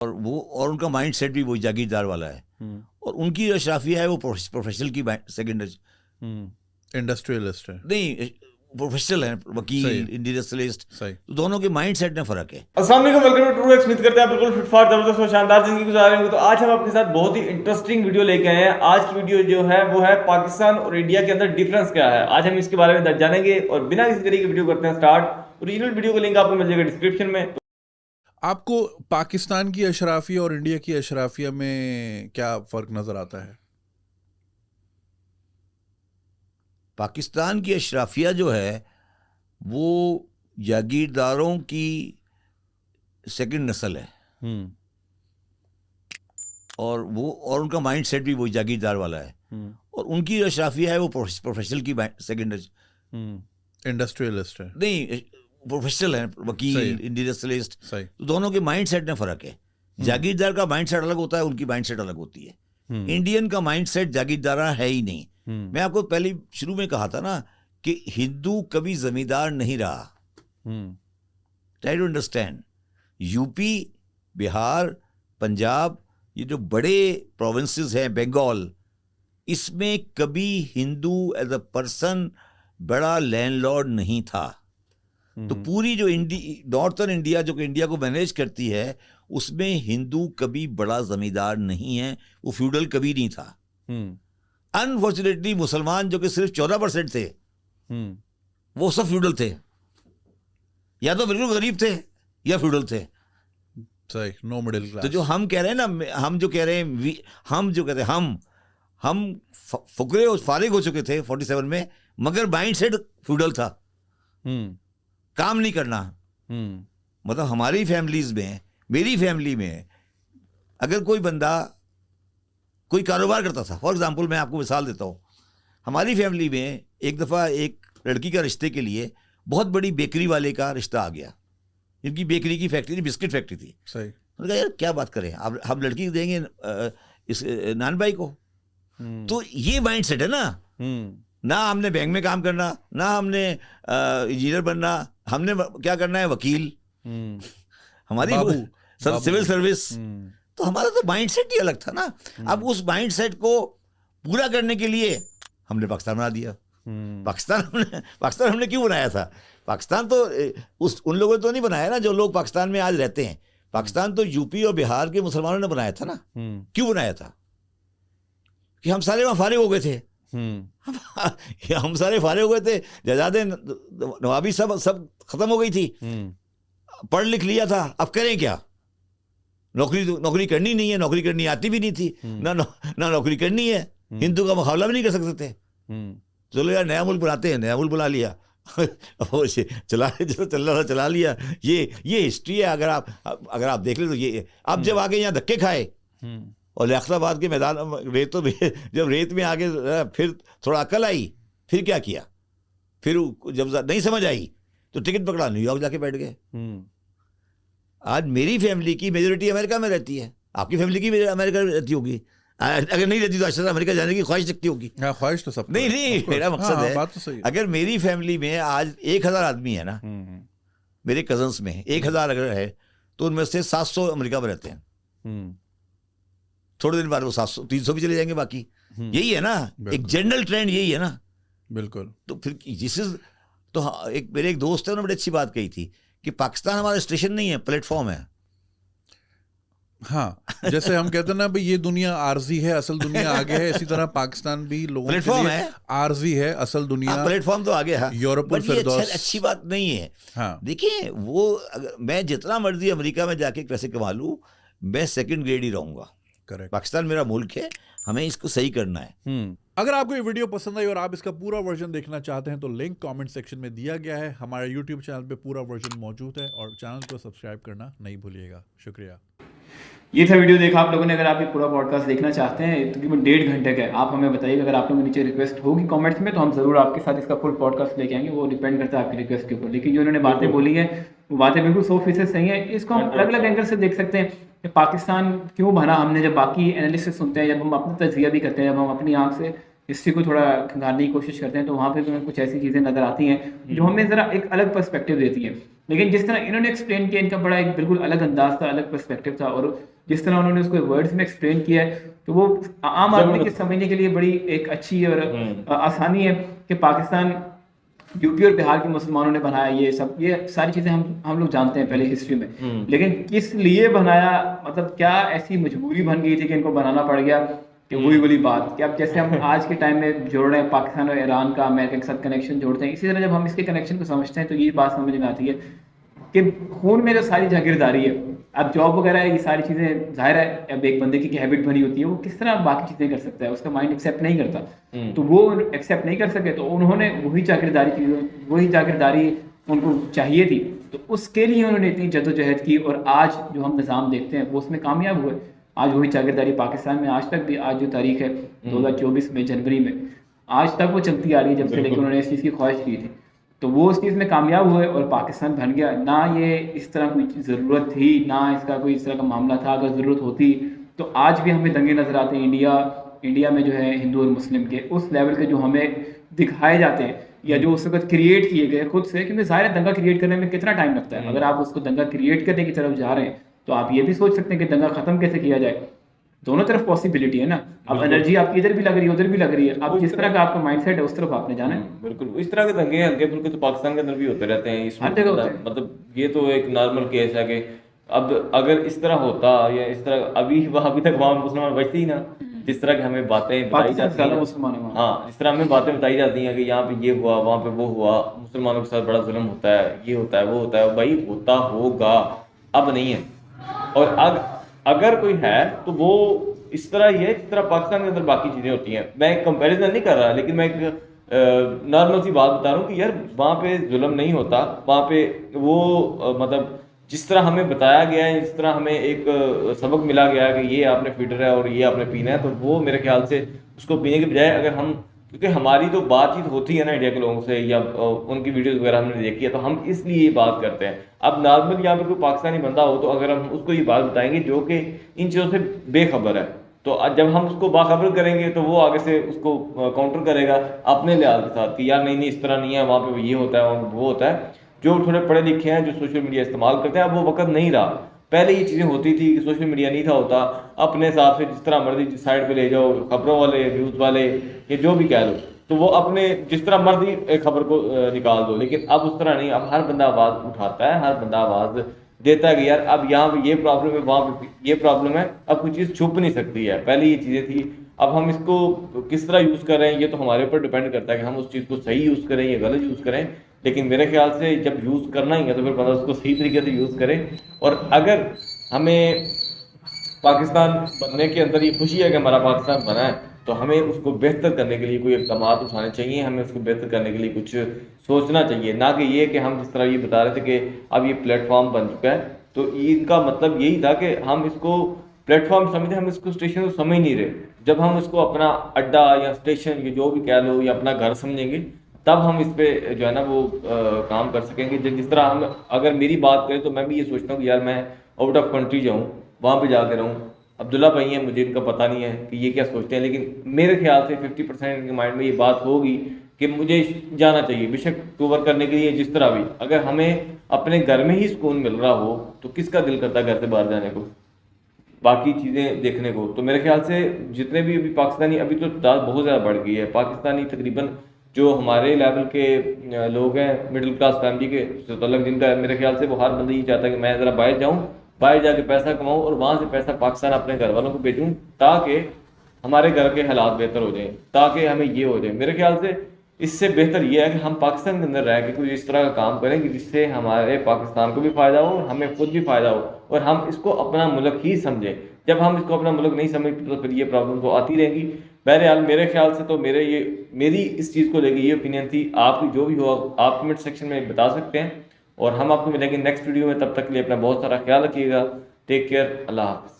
और वो और उनका माइंड सेट भी वही जागीरदार वाला है। और उनकी जो अशराफिया है वो प्रोफेशनल की सेकंड इंडस्ट्रियलिस्ट है, नहीं, प्रोफेशनल है, वकील, इंडस्ट्रियलिस्ट, सही। तो दोनों के माइंड सेट में फर्क है। अस्सलाम वालेकुम, वेलकम टू ट्रू एक्स। उम्मीद करते हैं आप बिल्कुल फिट फाट जबरदस्त और शानदार जिंदगी गुजार रहे होंगे। तो आज हम आपके साथ बहुत ही इंटरेस्टिंग वीडियो लेके आए हैं। आज की वीडियो जो है वो है पाकिस्तान और इंडिया के अंदर डिफरेंस क्या है। आज हम इसके बारे में जानेंगे और बिना किसी तरीके की वीडियो करते हैं स्टार्ट। ओरिजिनल वीडियो का लिंक आपको मिल जाएगा डिस्क्रिप्शन में। आपको पाकिस्तान की अशराफिया और इंडिया की अशराफिया में क्या फर्क नजर आता है? पाकिस्तान की अशराफिया जो है वो जागीरदारों की सेकंड नस्ल है। और वो और उनका माइंड सेट भी वही जागीरदार वाला है। और उनकी जो अशराफिया है वो प्रोफेशनल की सेकंड इंडस्ट्रियलिस्ट है, नहीं, प्रोफेशनल है, वकील, इंडस्ट्रियलिस्ट, सही। तो दोनों के माइंड सेट में फर्क है। जागीरदार का माइंड सेट अलग होता है, उनकी माइंड सेट अलग होती है। इंडियन का माइंड सेट जागीरदारा है ही नहीं। मैं आपको पहले शुरू में कहा था ना कि हिंदू कभी जमींदार नहीं रहा। Try to understand. UP, Bihar, Punjab, ये जो बड़े प्रोविंसेस हैं, बंगाल, इसमें कभी हिंदू एज अ पर्सन बड़ा लैंडलॉर्ड नहीं था। तो पूरी जो नॉर्थर्न इंडिया जो कि इंडिया को मैनेज करती है, उसमें हिंदू कभी बड़ा जमींदार नहीं है, वो फ्यूडल कभी नहीं था। अनफॉर्चुनेटली मुसलमान जो कि सिर्फ 14% थे, वो सब फ्यूडल थे, या तो बिल्कुल गरीब थे या फ्यूडल थे। सही, नो मिडिल क्लास। तो जो हम कह रहे हैं ना, हम जो कह रहे हैं, हम जो कहते हैं, हम फुकरे और फारिग हो चुके थे 47 में, मगर माइंड सेट फ्यूडल था। काम नहीं करना। मतलब हमारी फैमिलीज में, मेरी फैमिली में अगर कोई बंदा कोई कारोबार करता था, फॉर एग्जांपल मैं आपको मिसाल देता हूँ, हमारी फैमिली में एक दफ़ा एक लड़की का रिश्ते के लिए बहुत बड़ी बेकरी वाले का रिश्ता आ गया। इनकी बेकरी की फैक्ट्री थी, बिस्किट फैक्ट्री थी। सही। मैंने कहा यार क्या बात करें, अब हम लड़की देंगे इस नान भाई को। तो ये माइंड सेट है ना हमने बैंक में काम करना, ना हमने इंजीनियर बनना, हमने क्या करना है, वकील, हमारी सिविल सर्विस। तो हमारा तो माइंड सेट ही अलग था ना। अब उस माइंड सेट को पूरा करने के लिए हमने पाकिस्तान बना दिया। पाकिस्तान हमने क्यों बनाया था? पाकिस्तान तो उन लोगों ने तो नहीं बनाया ना जो लोग पाकिस्तान में आज रहते हैं। पाकिस्तान तो यूपी और बिहार के मुसलमानों ने बनाया था ना। क्यों बनाया था? कि हम सारे वहां फारिग हो गए थे। हम सारे फारिग हो गए थे, जायदादें नवाबी सब खत्म हो गई थी, पढ़ लिख लिया था, अब करें क्या? नौकरी करनी नहीं है, नौकरी करनी आती भी नहीं थी, ना नौकरी करनी है, हिंदू का मुकाबला भी नहीं कर सकते थे। चलो यार नया मुल्क बनाते हैं, नया मुल्क बना लिया चला लिया। ये हिस्ट्री है। अगर आप देख ले तो ये अब जब आगे यहाँ धक्के खाए और लियाकताबाद के मैदान जब रेत में आगे फिर थोड़ा अकल आई, फिर क्या किया? फिर जब नहीं समझ आई तो टिकट पकड़ा, न्यूयॉर्क जाके बैठ गए। आज मेरी फैमिली की मेजोरिटी अमेरिका में रहती है, आपकी फैमिली की अमेरिका में रहती होगी, अगर नहीं रहती तो अच्छा अमेरिका जाने की ख्वाहिश रखती होगी। ख्वाहिश तो सब नहीं, मेरा मकसद है, बात तो सही है। अगर मेरी फैमिली में आज 1000 आदमी है ना, मेरे कजन्स में 1000 अगर है तो उनमें से 700 अमेरिका में रहते हैं। थोड़े दिन बाद वो 300 भी चले जाएंगे बाकी। यही है ना, एक जनरल ट्रेंड यही है ना। बिल्कुल। तो फिर तो मेरे एक दोस्त है, उन्होंने बड़ी अच्छी बात कही थी कि पाकिस्तान हमारा स्टेशन नहीं है, प्लेटफॉर्म है। हाँ, जैसे हम कहते हैं ना भाई ये दुनिया आरजी है, असल दुनिया आगे है, इसी तरह पाकिस्तान भी लोगों के लिए आरजी है, असल दुनिया प्लेटफॉर्म तो आगे है। यूरोप अच्छी बात नहीं है। हाँ। देखिए मैं जितना मर्जी अमेरिका में जाके पैसे कमा लूं, मैं सेकंड ग्रेड ही रहूंगा। करेक्ट। पाकिस्तान मेरा मुल्क है, हमें इसको सही करना है। अगर आपको ये वीडियो पसंद आई और आप इसका पूरा वर्जन देखना चाहते हैं तो लिंक कमेंट सेक्शन में दिया गया है। हमारे YouTube चैनल पे पूरा वर्जन मौजूद है और चैनल को सब्सक्राइब करना नहीं भूलिएगा। शुक्रिया। ये था वीडियो देखा आप लोगों ने। अगर आप ये पूरा पॉडकास्ट देखना चाहते हैं, तकरीबन 1.5 घंटे का है, आप हमें बताइएगा। अगर आप लोगों को नीचे रिक्वेस्ट होगी कमेंट्स में तो हम ज़रूर आपके साथ इसका फुल पॉडकास्ट लेके आएंगे। वो डिपेंड करता है आपकी रिक्वेस्ट के ऊपर। लेकिन जो उन्होंने बातें बोली है वो बातें बिल्कुल 100% सही है। इसको हम अलग अलग एंगल से देख सकते हैं कि पाकिस्तान क्यों बना हमने। जब बाकी एनालिसिस सुनते हैं, जब हम अपना तजिया भी करते हैं, जब हम अपनी आँख से हिस्ट्री को थोड़ा खंगालने की कोशिश करते हैं, तो वहाँ पे भी हमें कुछ ऐसी चीज़ें नज़र आती हैं जो हमें ज़रा एक अलग पर्सपेक्टिव देती हैं। लेकिन जिस तरह इन्होंने एक्सप्लेन किया, इनका बड़ा एक बिल्कुल अलग अंदाज था, अलग पर्सपेक्टिव था, और जिस तरह उन्होंने उसको वर्ड्स में एक्सप्लेन किया है, तो वो आम आदमी के समझने के लिए बड़ी एक अच्छी और आसानी है कि पाकिस्तान यूपी और बिहार के मुसलमानों ने बनाया, ये सारी चीज़ें हम लोग जानते हैं पहले हिस्ट्री में। लेकिन किस लिए बनाया, मतलब क्या ऐसी मजबूरी बन गई थी कि इनको बनाना पड़ गया, कि वही वाली बात कि अब जैसे हम आज के टाइम में जोड़ रहे हैं पाकिस्तान और ईरान का, अमेरिका के साथ कनेक्शन जोड़ते हैं, इसी तरह जब हम इसके कनेक्शन को समझते हैं तो ये बात समझ में आती है कि खून में जो सारी जागीरदारी है, अब जॉब वगैरह है, ये सारी चीज़ें जाहिर है अब एक बंदे की हैबिट बनी होती है, वो किस तरह बाकी चीज़ें कर सकता है, उसका माइंड एक्सेप्ट नहीं करता। तो वो एक्सेप्ट नहीं कर सके, तो उन्होंने वही जागीरदारी उनको चाहिए थी, तो उसके लिए उन्होंने इतनी जद्दोजहद की, और आज जो हम निज़ाम देखते हैं वो उसमें कामयाब हुए। आज वही जागीरदारी पाकिस्तान में आज तक भी, आज जो तारीख है 2024 में जनवरी में, आज तक वो चलती आ रही है, जब से लेकर उन्होंने इस चीज़ की ख्वाहिश की थी, तो वो उस चीज़ में कामयाब हुए और पाकिस्तान बन गया। ना ये इस तरह कोई ज़रूरत थी, ना इसका कोई इस तरह का मामला था। अगर ज़रूरत होती तो आज भी हमें दंगे नज़र आते हैं इंडिया में जो है हिंदू और मुस्लिम के उस लेवल के जो हमें दिखाए जाते हैं, या जो उस वक्त क्रिएट किए गए खुद से, क्योंकि ज़ाहिर है दंगा क्रिएट करने में कितना टाइम लगता है। अगर आप उसको दंगा क्रिएट करने की तरफ जा रहे हैं तो आप ये भी सोच सकते हैं कि दंगा ख़त्म कैसे किया जाए। दोनों तरफ पॉसिबिलिटी है ना, अब एनर्जी आपकी इधर भी लग रही है, उधर भी लग रही है, अब जिस तरह का आपका माइंडसेट है उस तरफ आपने जाना है। बिल्कुल इस तरह के दंगे हल्के फुल्के तो पाकिस्तान के अंदर भी होते रहते हैं, इसमें हर जगह होते हैं। मतलब ये तो एक नॉर्मल केस है कि अब अगर इस तरह होता या इस तरह अभी तक वहाँ मुसलमान बचते ही ना, जिस तरह की हमें बातें बताई जाती हैं, मुसलमान है वहाँ। हाँ जिस तरह हमें बातें बताई जाती हैं कि यहाँ पे ये हुआ, वहाँ पे वो हुआ, मुसलमानों के साथ बड़ा जुल्म होता है, ये होता है, वो होता है, भाई होता होगा, अब नहीं है। और अगर कोई है तो वो इस तरह ही है जिस तरह पाकिस्तान के अंदर बाकी चीज़ें होती हैं। मैं एक कंपैरिजन नहीं कर रहा, लेकिन मैं एक नॉर्मल सी बात बता रहा हूँ कि यार वहाँ पे जुल्म नहीं होता, वहाँ पे वो मतलब जिस तरह हमें बताया गया है, जिस तरह हमें एक सबक मिला गया है कि ये आपने फीडर है और ये आपने पीना है, तो वो मेरे ख्याल से उसको पीने के बजाय अगर हम, क्योंकि हमारी तो बातचीत होती है ना इंडिया के लोगों से, या उनकी वीडियोस वगैरह हमने देखी है, तो हम इसलिए ये बात करते हैं। अब नॉर्मल यहाँ पर कोई पाकिस्तानी बंदा हो तो अगर हम उसको ये बात बताएंगे जो कि इन चीज़ों से बेखबर है, तो जब हम उसको बाखबर करेंगे तो वो आगे से उसको काउंटर करेगा अपने लिहाज के साथ कि यार नहीं इस तरह नहीं है, वहाँ पे ये होता है, वहाँ पे वो होता है। जो थोड़े पढ़े लिखे हैं, जो सोशल मीडिया इस्तेमाल करते हैं, अब वो वक्त नहीं रहा। पहले ये चीज़ें होती थी कि सोशल मीडिया नहीं था होता, अपने हिसाब से जिस तरह मर्जी साइड पे ले जाओ, खबरों वाले, न्यूज़ वाले, ये जो भी कह लो, तो वो अपने जिस तरह मर्जी एक खबर को निकाल दो। लेकिन अब उस तरह नहीं, अब हर बंदा आवाज़ उठाता है, हर बंदा आवाज़ देता है कि यार अब यहाँ पे ये प्रॉब्लम है, वहाँ पे ये प्रॉब्लम है, अब कोई चीज़ छुप नहीं सकती है। पहले ये चीज़ें थी, अब हम इसको किस तरह यूज़ कर रहे हैं ये तो हमारे ऊपर डिपेंड करता है कि हम उस चीज़ को सही यूज़ करें या गलत यूज़ करें। लेकिन मेरे ख्याल से जब यूज़ करना ही है तो फिर बंदा उसको सही तरीके से यूज़ करे। और अगर हमें पाकिस्तान बनने के अंदर ये खुशी है कि हमारा पाकिस्तान बना है, तो हमें उसको बेहतर करने के लिए कोई इक़दाम उठाने चाहिए, हमें उसको बेहतर करने के लिए कुछ सोचना चाहिए। ना कि ये कि हम जिस तरह ये बता रहे थे कि अब ये प्लेटफॉर्म बन चुका है, तो इनका मतलब यही था कि हम इसको प्लेटफॉर्म समझे, हम इसको स्टेशन को समझ नहीं रहे। जब हम इसको अपना अड्डा या स्टेशन या जो भी कह लो या अपना घर समझेंगे, तब हम इस पर जो है ना वो काम कर सकेंगे। जिस तरह हम अगर मेरी बात करें तो मैं भी ये सोचता हूँ कि यार मैं आउट ऑफ कंट्री जाऊँ, वहाँ पे जाकर रहूँ। अब्दुल्ला भाई हैं, मुझे इनका पता नहीं है कि ये क्या सोचते हैं, लेकिन मेरे ख्याल से 50% इनके माइंड में ये बात होगी कि मुझे जाना चाहिए, बेशक कवर करने के लिए जिस तरह भी। अगर हमें अपने घर में ही सुकून मिल रहा हो तो किसका दिल करता घर से बाहर जाने को, बाकी चीज़ें देखने को। तो मेरे ख्याल से जितने भी अभी पाकिस्तानी, अभी तो तादाद बहुत ज़्यादा बढ़ गई है पाकिस्तानी, तकरीबन जो हमारे लेवल के लोग हैं, मिडिल क्लास फैमिली के तल्लक जिनका, मेरे ख्याल से वो हर बंदा ये चाहता है कि मैं ज़रा बाहर जाऊँ, बाहर जाके पैसा कमाऊँ और वहाँ से पैसा पाकिस्तान अपने घर वालों को भेजूँ, ताकि हमारे घर के हालात बेहतर हो जाएं, ताकि हमें ये हो जाए। मेरे ख्याल से इससे बेहतर ये है कि हम पाकिस्तान के अंदर रह के कोई इस तरह का काम करें कि जिससे हमारे पाकिस्तान को भी फ़ायदा हो, हमें खुद भी फ़ायदा हो, और हम इसको अपना मुल्क ही समझें। जब हम इसको अपना मुल्क नहीं समझते तो फिर ये प्रॉब्लम तो आती रहेंगी। बहरहाल मेरे ख्याल से तो मेरी इस चीज़ को लेकर ये ओपिनियन थी। आपकी जो भी हो आप कमेंट सेक्शन में बता सकते हैं, और हम आपको मिलेंगे नेक्स्ट वीडियो में। तब तक के लिए अपना बहुत सारा ख्याल रखिएगा। टेक केयर, अल्लाह हाफ़िज़।